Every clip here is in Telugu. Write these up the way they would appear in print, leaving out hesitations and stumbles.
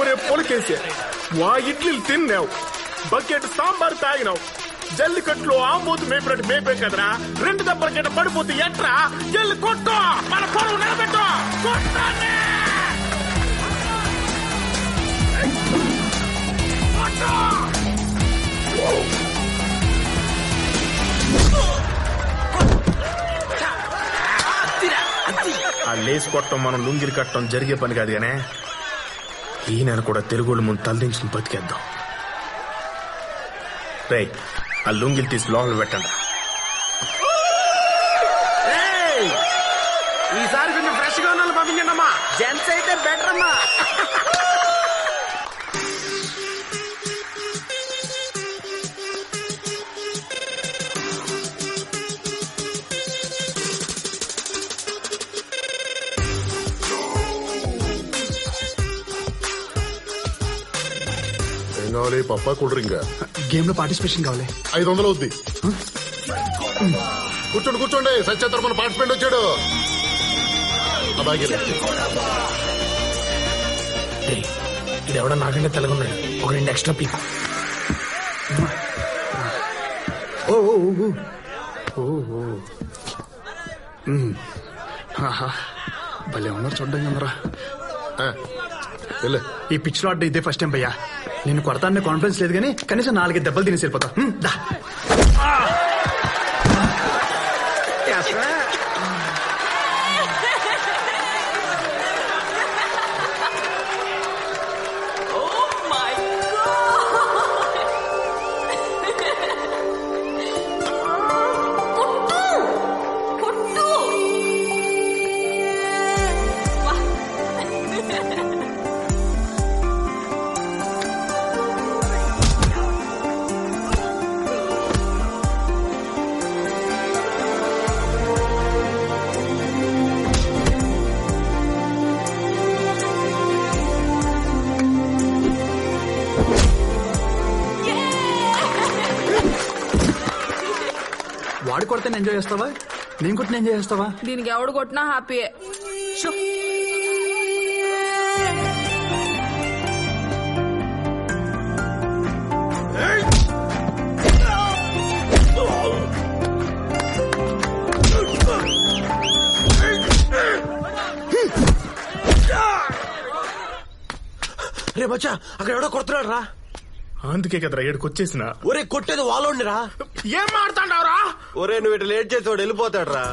ఒరే పొలకేసే వా ఇడ్లీలు తిన్నావు, బకెట్ సాంబార్ తాగినావు, జల్లికట్లో ఆంబోతు మేపినట్టు మేపే కదరా. 2 దెబ్బల కింద పడిపోతే ఎట్రా? జల్లి కొట్టు, మన పొడవు నిలబెట్టు. కొట్టానే ఆ లేసి కొట్టం మనం లుంగిలు కట్టడం జరిగే పని కాదు గానే. ఈయన కూడా తెలుగుళ్ళు ముందు తలదించుని బతికేద్దాం. రేయ్ ఆ లుంగిలు తీసి లోపల పెట్టండి. ఈసారి కొంచెం ఫ్రెష్ గా ఉన్న పంపించండి అమ్మా. జెంట్స్ అయితే బెటర్ అమ్మా. కావాలి పప్పా కూల్ డ్రింక్ గేమ్ లో పార్టిసిపేషన్ కావాలి. 500 అవుద్ది. కూర్చోండి కూర్చోండి. సత్య తరపున పార్టిసిపెంట్ వచ్చాడు. ఇది ఎవడో నాకంటే తెలగున్నాడు. ఒక 2 ఎక్స్ట్రా పీక్. భలే ఉన్నారు చూడ్డం అందరా. ఈ పిచ్ లో ఆడ్డ ఇదే ఫస్ట్ టైం భయ్యా. నేను కొడతానే కాన్ఫిడెన్స్ లేదు కానీ కనీసం 4 దెబ్బలు తినేసి వెళ్ళిపోతా. వాడు కొడితే ఎంజాయ్ చేస్తావా, నేను కొట్టిన ఎంజాయ్ చేస్తావా? దీనికి ఎవడు కొట్టినా హ్యాపీయే. రే బచ్చా, అక్కడ ఎవడో కొడుతున్నాడు రా. అందుకే కదరా ఏడుకొచ్చేసిన. ఒరే కొట్టేది వాళ్ళోండిరా. ఏం మాడుతాండావురా? ఒరే నువ్వు ఇట్లా లేట్ చేసి వాడు వెళ్ళిపోతాడు రా.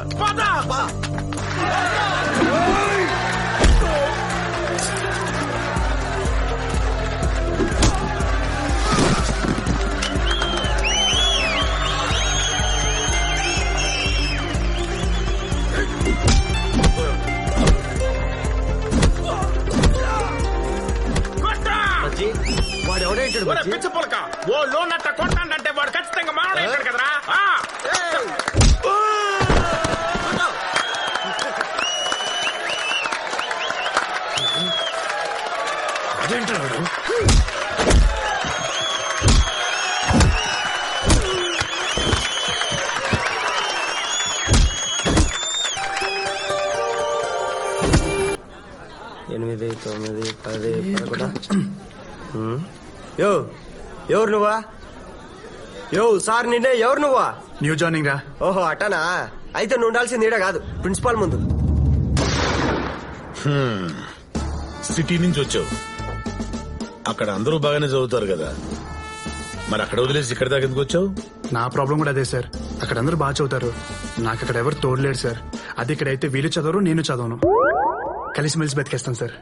వాడు ఎవడేంటాడు పిచ్చ పొలక. ఓ లోన్ అట్ట కొట్టాడంటే వాడు ఖచ్చితంగా మాట్లాడాడు కదరా. అదేంటాడు ఎనిమిది 9 10 11. యో ఎవరు నువ్వా? యో సార్ నిన్నే. ఎవరు నువ్వా? న్యూ జాయినింగ్ రా. ఓహో అట్టనా. అయితే నువ్వు ఉండాల్సింది ఈడ కాదు, ప్రిన్సిపాల్ ముందు. సిటీ నుంచి వచ్చావు, అక్కడ అందరూ బాగానే చదువుతారు కదా, మరి అక్కడ వదిలేసి ఇక్కడ దాకా ఎందుకు వచ్చావు? నా ప్రాబ్లం కూడా అదే సార్. అక్కడ అందరూ బాగా చదువుతారు, నాకు అక్కడ ఎవరు తోడలేడు సార్. అది ఇక్కడైతే వీళ్ళు చదవరు, నేను చదవను. కలిసిమెలిసి బతికేస్తాను సార్.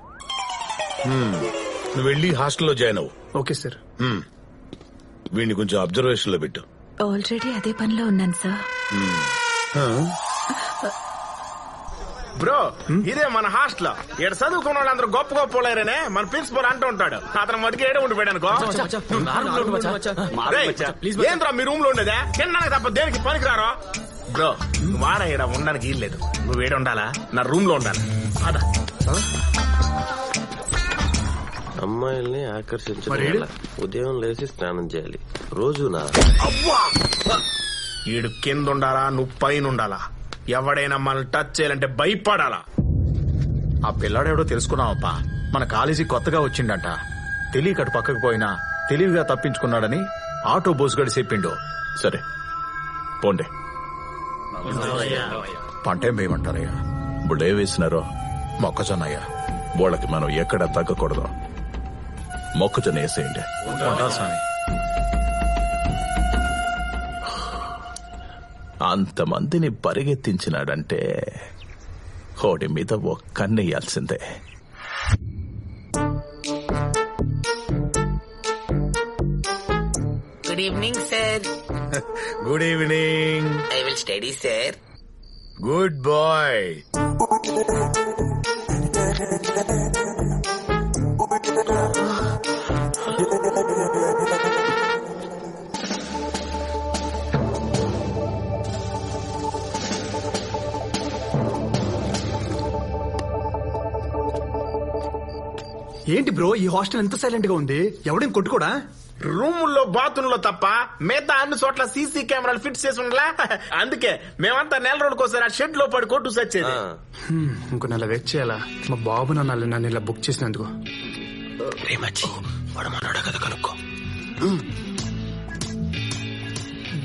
నువ్వు వెళ్ళి హాస్టల్లో జాయిన్ అవ్వు. Okay sir. వీడిని కొంచెం అబ్జర్వేషన్ లో పెట్టు. ఆల్రెడీ అదే పనిలో ఉన్నాను సార్. బ్రో ఇదే మన హాస్టల్. ఇక్కడ చదువుకున్న వాళ్ళందరూ గొప్ప గొప్ప వాళ్ళనే మన ప్రిన్సిపల్ అంటూ ఉంటాడు. అతను మటుకు ఏడే ఉండిపోయాడు అనుకో. ఏంద్రా మీ రూమ్ లో ఉండేదే? తిన్నాక తప్ప దేనికి పనికిరారో. బ్రో వాడ ఈడ ఉండడానికి వీల్లేదు. నువ్వు ఏడ ఉండాలా? నా రూమ్ లో ఉండాలి. అదా అమ్మాయిల్ని ఆకర్షించాలి. ఉదయం లేచి స్నానం చేయాలి రోజునా. ఈడు కింద ఉండాలా, నువ్వు పైన ఉండాలా. ఎవడైనా మనల్ని టచ్ చేయాలంటే భయపడాలా. ఆ పిల్లాడెవడో తెలుసుకున్నావప్పా? మన కాలేజీ కొత్తగా వచ్చిండంట. తెలియకటు పక్కకు పోయినా తెలివిగా తప్పించుకున్నాడని ఆటో బోసుగడి చెప్పిండు. సరే పోండే. పంటేం వేయమంటారయ్యా? ఇప్పుడు ఏ వేసినారో? మొక్కజొన్నయ్యా. వాళ్ళకి మనం ఎక్కడ తగ్గకూడదు. మొక్కజొన్న వేసేయండి. స్వామి. అంతమందిని పరిగెత్తించినాడంటే హోడి మీద ఒక్కన్నేయాల్సిందే. Good evening, sir. Good evening. I will study, sir. Good boy. ఏంటి బ్రో ఈ హాస్టల్ ఎంత సైలెంట్ గా ఉంది? ఎవడేం కొట్టుకోడా? రూముల్లో బాత్రూంలో తప్ప మిగతా అన్ని చోట్ల సీసీ కెమెరాలు ఫిట్ చేసి ఉండలా. అందుకే మేమంతా నెల రోజులకోసారి ఆ షెడ్ లో పడి కొట్టు సచ్చేది. ఇంకో నెల వెయిట్ చేయాలా? మా బాబు నన్ను ఇలా బుక్ చేసినందుకు.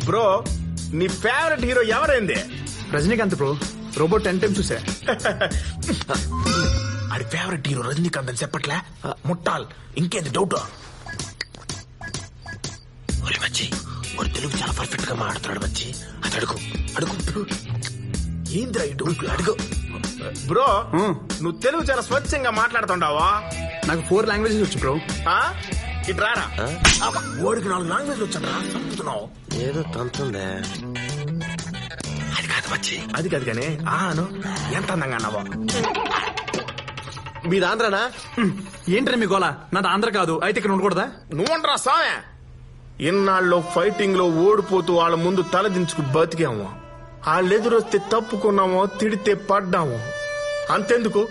బ్రో నీ ఫేవరెట్ హీరో ఎవరైంది? రజనీకాంత్ బ్రో. రోబోట్ 10 times చూసా. అది ఫేవరెట్ హీరో రజనీకాంత్ అని చెప్పట్లే ముట్టాల్. ఇంకేంది డౌట్? వచ్చి వాడు తెలుగు చాలా పర్ఫెక్ట్ గా మాట్లాడుతున్నాడు. వచ్చి అది అడుగు అడుగు. ఏంద్రా ఈ డౌట్? అడుగు బ్రో. నువ్వు తెలుగు చాలా స్వచ్ఛంగా మాట్లాడుతుండావా? నాకు 4 languages వచ్చు బ్రో. ఇటు రారా. ఓడికి 4 లాంగ్వేజ్లు వచ్చారా? చంపుతున్నావు. ఏదో తంతుందే. అది కాదు వచ్చి. అది కాదు కానీ ఆను ఎంత అందంగా అన్నావా? మీరు ఆంధ్రనా? ఏంటని మీ గోలా? నాది ఆంధ్ర కాదు. అయితే ఇక్కడ ఉండకూడదా? నువ్వంటరా సామే. ఇన్నాళ్ళు ఫైటింగ్ లో ఓడిపోతూ వాళ్ళ ముందు తలదించుకు బతికాము. వాళ్ళు ఎదురొస్తే తప్పుకున్నామో, తిడితే పడ్డాము. అంతెందుకు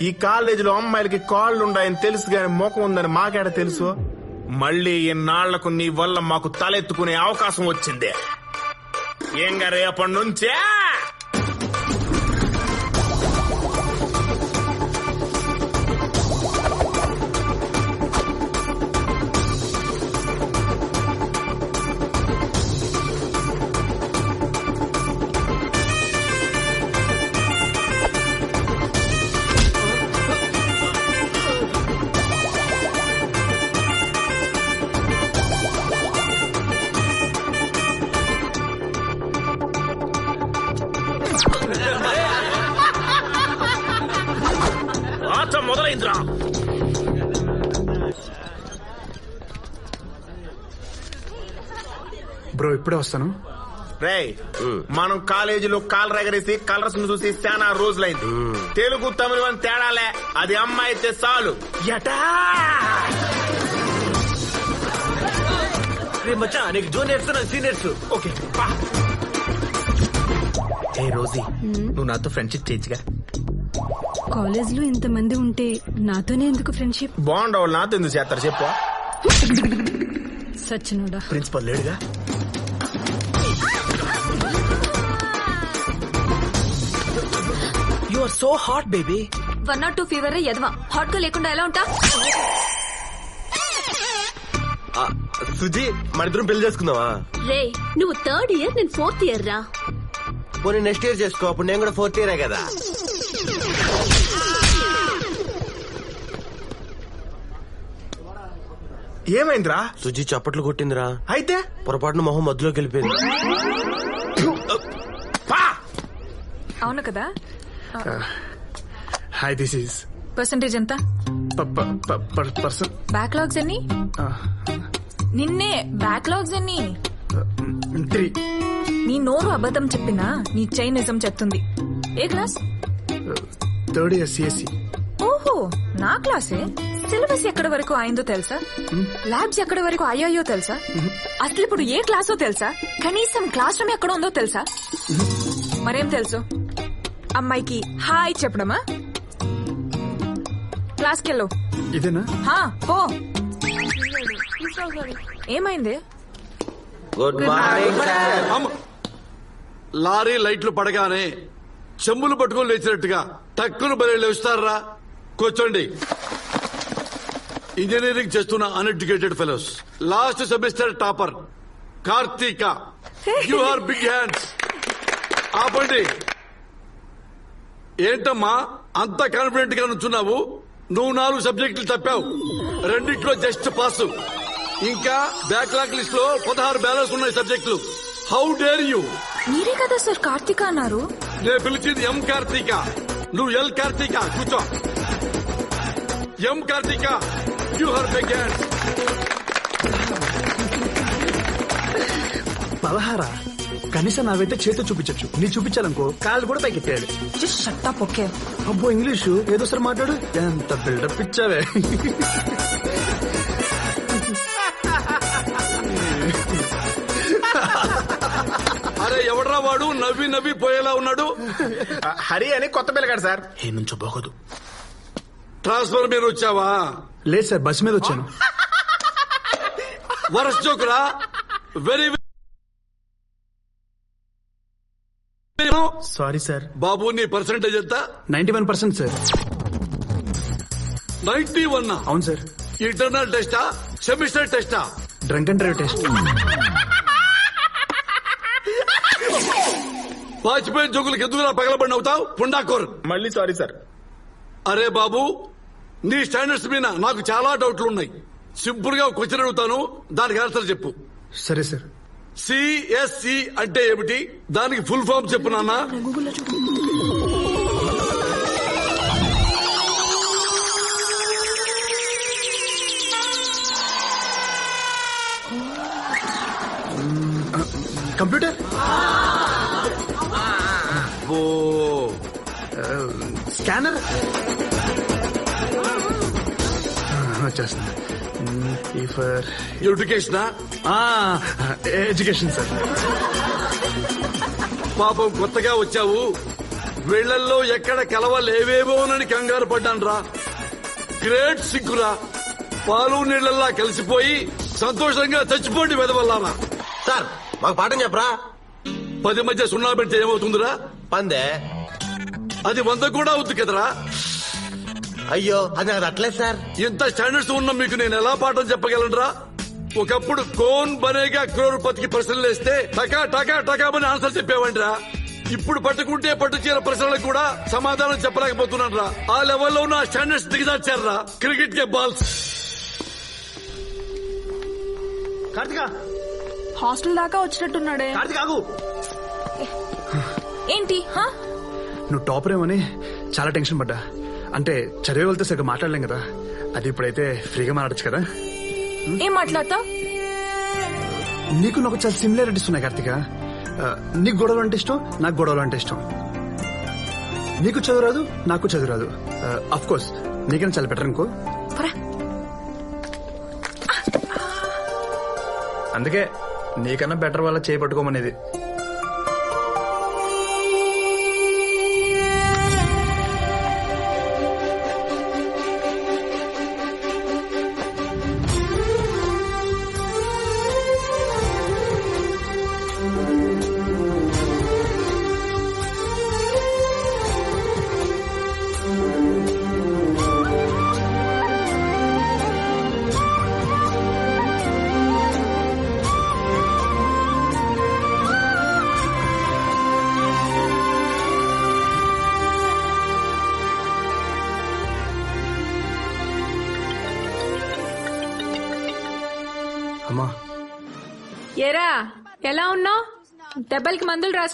ఈ కాలేజీలో అమ్మాయిలకి కాళ్ళుండాయని తెలుసు గాని ముఖం ఉందని మాకేడ తెలుసు? మళ్ళీ ఇన్నాళ్లకు నీ వల్ల మాకు తలెత్తుకునే అవకాశం వచ్చింది. ఏంగా రేపటి నుంచే మొదలైందిరా. బ్రో ఇప్పుడే వస్తాను. రేయ్ మనం కాలేజీలో కాలు రగరేసి కలర్స్ ను చూసి చాలా రోజులైంది. తెలుగు తమిళ అని తేడాలే. అది అమ్మాయి అయితే చాలు. ఎటా మచ్చా నీకు జూనియర్స్ నాకు సీనియర్స్. ఓకే ఏ రోజీ నువ్వు నాతో ఫ్రెండ్షిప్ చేయొచ్చుగా? కాలేజ్ లో ఇంతమంది ఉంటే నాతోనే ఎందుకు ఫ్రెండ్షిప్? బాగుండవు. నాతో ఎందుకు చేస్తారు చెప్పు? సచ్చినోడా. ప్రిన్సిపల్ లేడుగా. You are so hot baby. 102 fever ఎదవా. హాట్ గా లేకుండా ఎలా ఉంటా? సుజీ మన ఇద్దరం పెళ్లి చేసుకుందావా? రే నువ్వు 3rd year నేను 4th year రా. పోనీ నెక్స్ట్ ఇయర్ చేసుకో. అప్పుడు నేను కూడా 4th year కదా. ఏమైందిరా? సుజీ చప్పట్లు కొట్టిందిరా. అయితే పొరపాటున మొహం మధ్యలోకి వెళ్ళిపోయింది. అవును కదా. హాయ్ దిస్ ఈస్ పర్సంటేజ్ ఎంత? పర్సన్. బ్యాక్లాగ్స్ ఎన్ని? నిన్నే బ్యాక్లాగ్స్ ఎన్ని? 3. నీ నోరు అబద్ధం చెప్పినా నీ చైన్ నిజం చెప్తుంది. ఏ క్లాస్? 3rd year CSE. ఓహో నా క్లాసే. సిలబస్ ఎక్కడి వరకు అయిందో తెలుసా? ల్యాబ్స్ ఎక్కడి వరకు అయ్యాయో తెలుసా? అసలు ఇప్పుడు ఏ క్లాసో తెలుసా? కనీసం క్లాస్ రూమ్ ఎక్కడ ఉందో తెలుసా? మరేం తెలుసు? అమ్మాయికి హాయ్ చెప్పడమా? క్లాస్కి వెళ్ళు. ఇదేనా? పో. ఏమైంది? Good morning. లారీ లైట్లు పడగానే చెంబులు పట్టుకొని లేచినట్టుగా టక్కును బలి లేస్తారా? కూర్చోండి. ఇంజనీరింగ్ చేస్తున్న uneducated fellows. Last semester topper Karthika. You are big hands. ఆపండి. ఏంటమ్మా అంత కాన్ఫిడెంట్ గా నుంచున్నావు? నువ్వు 4 సబ్జెక్టులు తప్పావు, 2 జస్ట్ పాస్. ఇంకా బ్యాక్లాగ్ లిస్ట్ లో 16 బ్యాలెన్స్ ఉన్నాయి సబ్జెక్టులు. How dare you? మీరే కదా సార్ కార్తీక అన్నారు. నేను పిలిచింది ఎం కార్తీక, నువ్వు ఎల్ కార్తీక. కూర్చో. M Karthika, you are big hands. 16 కనీసం నావైతే చేతితో చూపించచ్చు, నీ చూపించాలనుకో కాళ్ళు కూడా పైకి ఎత్తాడు. Just shut up. ఓకే. అబ్బో ఇంగ్లీషు ఏదో సార్ మాట్లాడు. ఎంత బిల్డప్ ఇచ్చావే. అరే ఎవడ్రా వాడు నవ్వి నవ్వి పోయేలా ఉన్నాడు? హరి అని కొత్త పిల్లగాడు సార్. ఏ నుంచో బాగోదు. ట్రాన్స్ఫర్ మీద వచ్చావా? లేదు సార్, బస్ మీద వచ్చాను. వరస్ జోకురా. Very sorry sir. బాబు నీ పర్సెంటేజ్ ఎంత? 91% సార్. 91? అవును సార్. ఇంటర్నల్ టెస్టా సెమిస్టర్ టెస్టా? Drunk and drive test. Vajpayee జోకులకు ఎందుకు పగలబడి అవుతావు పుండాకోర్? మళ్ళీ సారీ సార్. అరే బాబు నీ స్టాండర్డ్స్ మీద నాకు చాలా డౌట్లు ఉన్నాయి. సింపుల్ గా క్వశ్చన్ అడుగుతాను, దానికి ఆన్సర్ చెప్పు. సరే సార్. సిఎస్సి అంటే ఏమిటి? దానికి ఫుల్ ఫామ్ చెప్పు నాన్న. కంప్యూటర్. ఓ స్కానర్. వచ్చేస్తున్నా. ఎడ్యుకేషనా? Education sir. పాపం కొత్తగా వచ్చావు, వీళ్లల్లో ఎక్కడ కలవలేవేమోనని కంగారు పడ్డాను రా. గ్రేట్ సిగ్గురా. పాలు నీళ్లల్లా కలిసిపోయి సంతోషంగా చచ్చిపోండి వెదవల్లారా. సార్ మాకు పాఠం చెప్పరా? 10 మధ్య 0 పెడితే ఏమవుతుందిరా? పందే. అది 100 కూడా అవుతుంది కదరా. అయ్యో అది నాకు అట్లేదు సార్. ఇంత స్టాండర్డ్స్ ఉన్న మీకు నేను ఎలా పాఠం చెప్పగలనరా? ఒకప్పుడు కోన్ బనేగా క్రోర్పతికి ప్రశ్నలు వేస్తే టకా టకా టకామని ఆన్సర్ చెప్పేవండిరా. ఇప్పుడు పట్టుకుంటే పట్టు చీర ప్రశ్నలకు కూడా సమాధానం చెప్పలేకపోతున్నాను రా. ఆ లెవెల్లో ఉన్న స్టాండర్డ్స్ దిగజార్చారా. క్రికెట్ కే బాల్స్. కార్తిక హాస్టల్ దాకా వచ్చినట్టున్నాడే. కార్తిక్ ఆగు. ఏంటి? నువ్వు టాపర్ ఏమని చాలా టెన్షన్ పడ్డా. అంటే చదివే వెళ్తే సరిగ్గా మాట్లాడలేం కదా, అది ఇప్పుడైతే ఫ్రీగా మాట్లాడచ్చు కదా. ఏం మాట్లాడతావు? నీకు నాకు చాలా సిమిలారిటీస్ ఉన్నాయి కార్తిక. నీకు గొడవలు అంటే ఇష్టం, నాకు గొడవలు అంటే ఇష్టం. నీకు చదువు రాదు, నాకు చదువు రాదు. అఫ్ కోర్స్ నీకైనా చాలా బెటర్ అనుకో. అందుకే నీకన్నా బెటర్ వాళ్ళ చేపట్టుకోమనేది. అమ్మా ఏరా ఎలా ఉన్నావు? దెబ్బలకి మందులు రాసుకో.